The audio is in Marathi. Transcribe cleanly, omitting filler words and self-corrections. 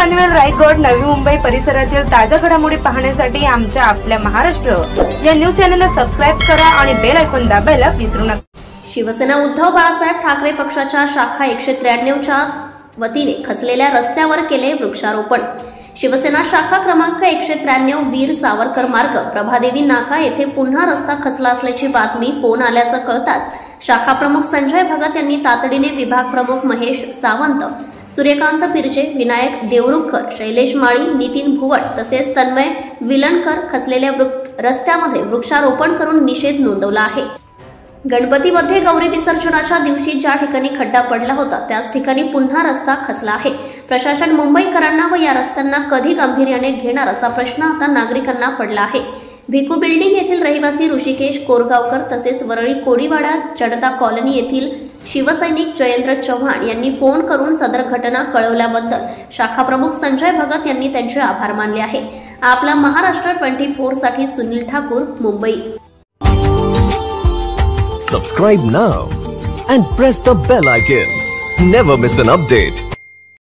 पनवेल, रायगड, नवी मुंबई परिसरातील ताज्या घडामोडी पाहण्यासाठी आमच्या आपल्या महाराष्ट्र या न्यूज चॅनलला सबस्क्राइब करा आणि बेल आयकॉन दाबायला विसरू नका। शिवसेना उद्धव बाळासाहेब ठाकरे पक्षाच्या शाखा 193च्या वतीने खचलेल्या रस्त्यावर केले वृक्षारोपण। शिवसेना शाखा क्रमांक 193 वीर सावरकर मार्ग प्रभादेवी नाका येथे पुन्हा रस्ता खचला असल्याची बातमी फोन आल्याचं कळताच शाखा प्रमुख संजय भगत यांनी तातडीने विभाग प्रमुख महेश सावंत, सूर्यकांत पिरजे, विनायक देवरुखकर, शैलेश माळी, नितीन भुवट तसेच तन्मय विलणकर खचलेल्या रस्त्यामध्ये वृक्षारोपण करून निषेध नोंदवला आहे। गणपतीमध्ये गौरी विसर्जनाच्या दिवशी ज्या ठिकाणी खड्डा पडला होता त्याच ठिकाणी पुन्हा रस्ता खचला आहे। प्रशासन मुंबईकरांना व या रस्त्यांना कधी गांभीर्याने घेणार असा प्रश्न आता नागरिकांना पडला आहे। भिकू बिल्डिंग येथील रहिवासी ऋषिकेश कोरगावकर तसेच वरळी कोडीवाडा जनता कॉलनी येथील शिवसैनिक जयेंद्र चव्हाण यांनी फोन करून सदर घटना कळवल्याबद्दल शाखा प्रमुख संजय भगत यांनी त्यांचे आभार मानले आहे। आपला महाराष्ट्र 24 साठी Sunil Thakur, Mumbai. Subscribe now and press the bell icon. Never miss an update.